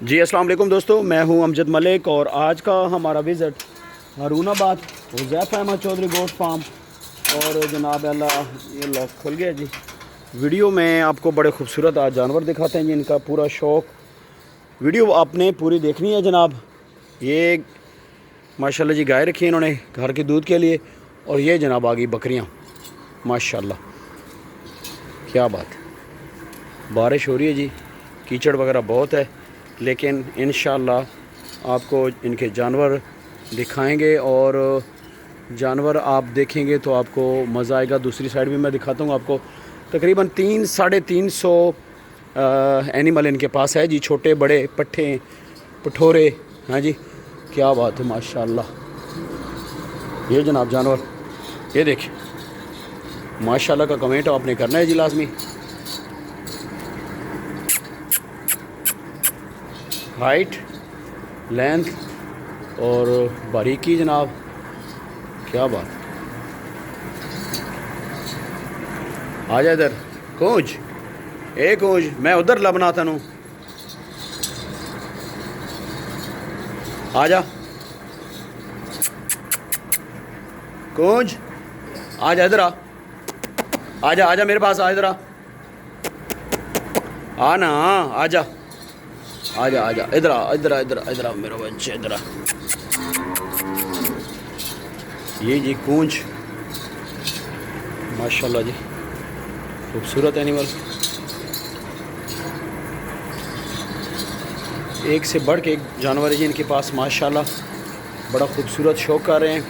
जी अस्सलाम वालेकुम दोस्तों, मैं हूं अमजद मलिक और आज का हमारा विज़िट हारूनाबाद हुज़ैफ़ अहमद चौधरी गोश्त फार्म। और जनाब अल्लाह ये लॉक खुल गया जी। वीडियो में आपको बड़े खूबसूरत आज जानवर दिखाते हैं जी। इनका पूरा शौक़ वीडियो आपने पूरी देखनी है जनाब। ये माशाल्लाह जी गाय रखी है इन्होंने घर के दूध के लिए। और ये जनाब आ गई बकरियाँ माशाल्लाह, क्या बात। बारिश हो रही है जी, कीचड़ वगैरह बहुत है, लेकिन इंशाअल्लाह आपको इनके जानवर दिखाएंगे और जानवर आप देखेंगे तो आपको मज़ा आएगा। दूसरी साइड भी मैं दिखाता हूँ आपको। तकरीबन 300-350 एनिमल इनके पास है जी, छोटे बड़े पट्ठे पठोरे। हाँ जी, क्या बात है माशाल्लाह। ये जनाब जानवर ये देखिए, माशाल्लाह का कमेंट आपने करना है जी लाजमी। हाइट, लेंथ और बारीकी जनाब, क्या बात। आ जा इधर कूंज, ए कूंज, मैं उधर लबना तनू। आ जा कूंज, आ जा इधर आ जा, आ जा मेरे पास आ, इधर आ ना, आ जा आजा आजा, इधर आ, इधर आ, इधर आ, इधर आ मेरा बच्चे, इधर आ। ये जी कूंज माशाल्लाह जी, खूबसूरत एनिमल। एक से बढ़ के एक जानवर है जी इनके पास माशाल्लाह, बड़ा खूबसूरत शौक कर रहे हैं।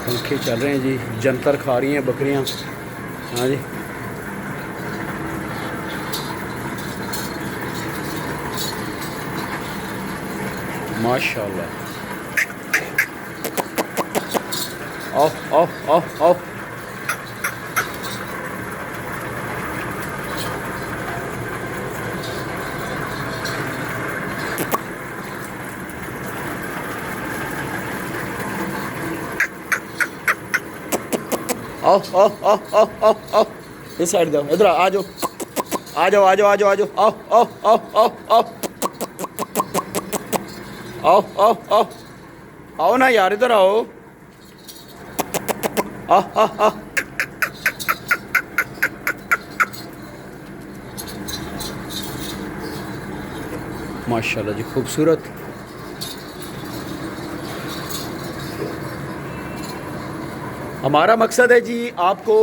पंखे चल रहे हैं जी, जंतर खा रही हैं बकरियां। हाँ जी, माशाल्लाह। आओ आओ आओ आओ, आओ आओ आओ आओ आओ आओ, इस साइड जाओ, इधर आ जाओ, आ जाओ आ जाओ आ जाओ आ जाओ, आओ आओ आओ आओ आओ आओ आओ आओ आओ ना यार, इधर आओ। आ आ आ, माशाल्लाह जी, खूबसूरत। हमारा मकसद है जी आपको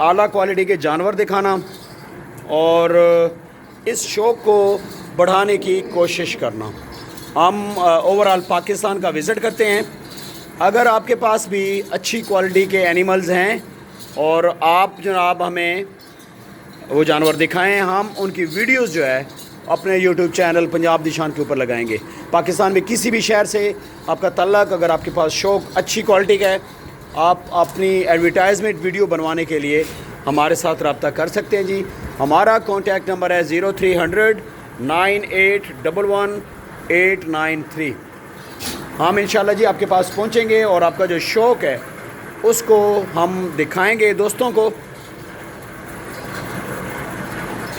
आला क्वालिटी के जानवर दिखाना और इस शौक़ को बढ़ाने की कोशिश करना। हम ओवरऑल पाकिस्तान का विज़िट करते हैं। अगर आपके पास भी अच्छी क्वालिटी के एनिमल्स हैं और आप जनाब हमें वो जानवर दिखाएं, हम उनकी वीडियोस जो है अपने यूट्यूब चैनल पंजाब दी शान के ऊपर लगाएंगे। पाकिस्तान में किसी भी शहर से आपका तल्लक, अगर आपके पास शौक़ अच्छी क्वालिटी का है, आप अपनी एडवर्टाइजमेंट वीडियो बनवाने के लिए हमारे साथ रब्ता कर सकते हैं जी। हमारा कॉन्टैक्ट नंबर है 0300 9811 893। हम इंशाल्लाह जी आपके पास पहुंचेंगे और आपका जो शौक़ है उसको हम दिखाएंगे दोस्तों को।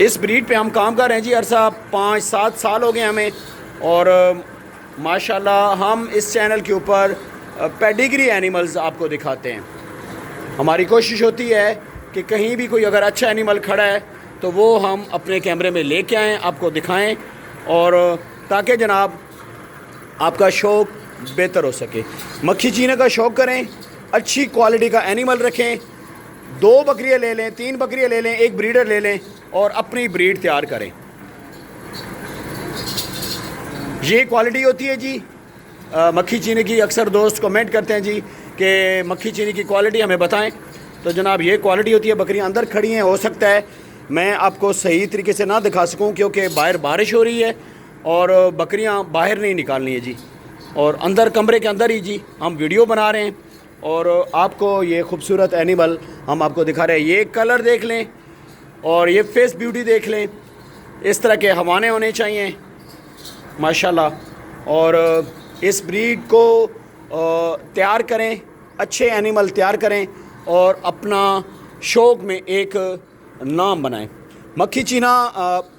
इस ब्रीड पे हम काम कर रहे हैं जी, अरसा 5-7 साल हो गए हमें। और माशाल्लाह हम इस चैनल के ऊपर पेडिग्री एनिमल्स आपको दिखाते हैं। हमारी कोशिश होती है कि कहीं भी कोई अगर अच्छा एनिमल खड़ा है तो वो हम अपने कैमरे में लेके आएँ, आपको दिखाएं, और ताकि जनाब आपका शौक़ बेहतर हो सके। मक्खी चीने का शौक़ करें, अच्छी क्वालिटी का एनिमल रखें, 2 बकरियाँ ले लें, 3 बकरियाँ ले लें, एक ब्रीडर ले लें और अपनी ब्रीड तैयार करें। ये क्वालिटी होती है जी मक्खी चीनी की। अक्सर दोस्त कमेंट करते हैं जी कि मक्खी चीनी की क्वालिटी हमें बताएं, तो जनाब ये क्वालिटी होती है। बकरियां अंदर खड़ी हैं, हो सकता है मैं आपको सही तरीके से ना दिखा सकूं क्योंकि बाहर बारिश हो रही है और बकरियां बाहर नहीं निकालनी है जी, और अंदर कमरे के अंदर ही जी हम वीडियो बना रहे हैं और आपको ये खूबसूरत एनिमल हम आपको दिखा रहे हैं। ये कलर देख लें और ये फेस ब्यूटी देख लें, इस तरह के हवाने होने चाहिए माशाल्लाह। और इस ब्रीड को तैयार करें, अच्छे एनिमल तैयार करें और अपना शौक़ में एक नाम बनाएं। मक्खी चीना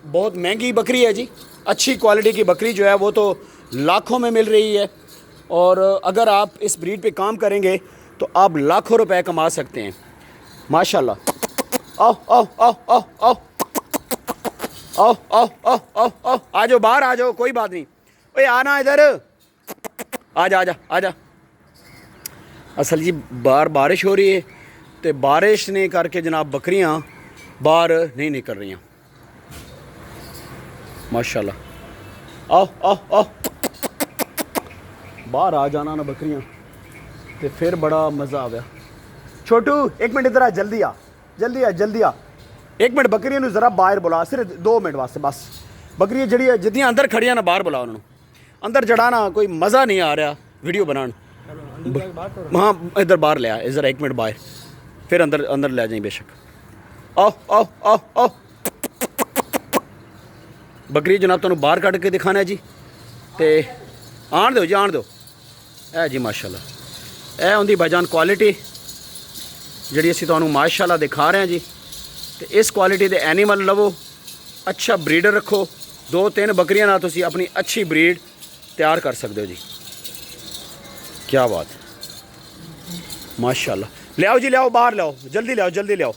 बहुत महंगी बकरी है जी। अच्छी क्वालिटी की बकरी जो है वो तो लाखों में मिल रही है, और अगर आप इस ब्रीड पे काम करेंगे तो आप लाखों रुपए कमा सकते हैं माशाल्लाह। आओ आओ आओ आओ आओ आओ आओ आओ आओ आओ, आ जाओ बाहर आ जाओ, कोई बात नहीं। ओए आना इधर, आजा आजा आजा। असल जी बाहर बारिश हो रही है, तो बारिश ने करके जनाब बकरियां बाहर नहीं निकल रही माशाल्लाह। आओ आओ आओ, बाहर आ जाना ना बकरियां, तो फिर बड़ा मज़ा आ गया। छोटू एक मिनट इधर आ, जल्दी आ जल्दी आ जल्दी आ। एक मिनट बकरियां ज़रा बाहर बुला, सिर्फ 2 मिनट वास्ते बस। बकरियां जड़ी जितनी अंदर खड़ियां ना बाहर बुला उन्होंने, अंदर जड़ाना कोई मज़ा नहीं आ रहा वीडियो बनाना। हाँ इधर बाहर ले आ, इधर 1 मिनट बाहर, फिर अंदर अंदर ले जाएं बेशक। आओ आओ आओ आओ। बकरी जनाब तुहानू बाहर कट के दिखाना है जी, तो आन दो जी आन दो। है जी माशाल्लाह, है उनकी भाईजान क्वालिटी जी असी तुहानू माशाल्लाह दिखा रहे हैं जी। तो इस क्वालिटी के एनीमल लवो, अच्छा ब्रीडर रखो, 2-3 बकरियां ना तुसी अपनी अच्छी ब्रीड तैयार कर सकते हो जी। क्या बात माशाल्लाह। ले आओ जी ले आओ, बाहर ले आओ, जल्दी ले आओ जल्दी ले आओ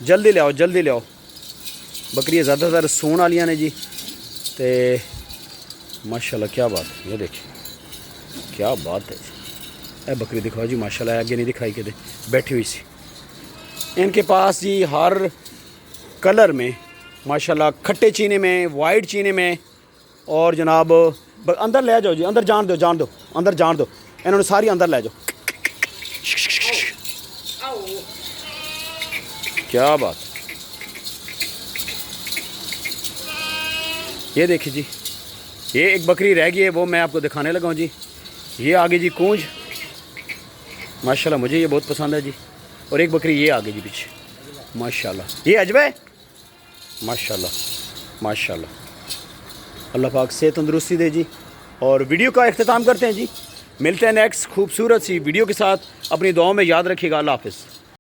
जल्दी ले आओ जल्दी ले आओ। बकरियां ज़्यादातर सून वालियां ने जी, तो माशाल्लाह क्या बात है। ये देखिए क्या बात है जी। ए बकरी दिखाओ जी माशाल्लाह, आगे नहीं दिखाई के बैठी हुई सी। इनके पास जी हर कलर में माशाल्लाह, खट्टे चीने में, वाइट चीने में, और जनाब अंदर ले जाओ जी, अंदर जान दो जान दो, अंदर जान दो, इन्होंने सारी अंदर ले जाओ। क्या बात। ये देखिए जी, ये एक बकरी रह गई है, वो मैं आपको दिखाने लगा हूँ जी। ये आगे जी कूंज माशाल्लाह, मुझे ये बहुत पसंद है जी। और एक बकरी ये आगे जी पीछे माशाल्लाह, ये अजबे माशाल्लाह माशाल्लाह। अल्लाह पाक से तंदुरुस्ती दे जी। और वीडियो का अख्ताम करते हैं जी, मिलते हैं नेक्स्ट खूबसूरत सी वीडियो के साथ। अपनी दुआओं में याद रखिएगा। अल्लाह हाफ़िज़।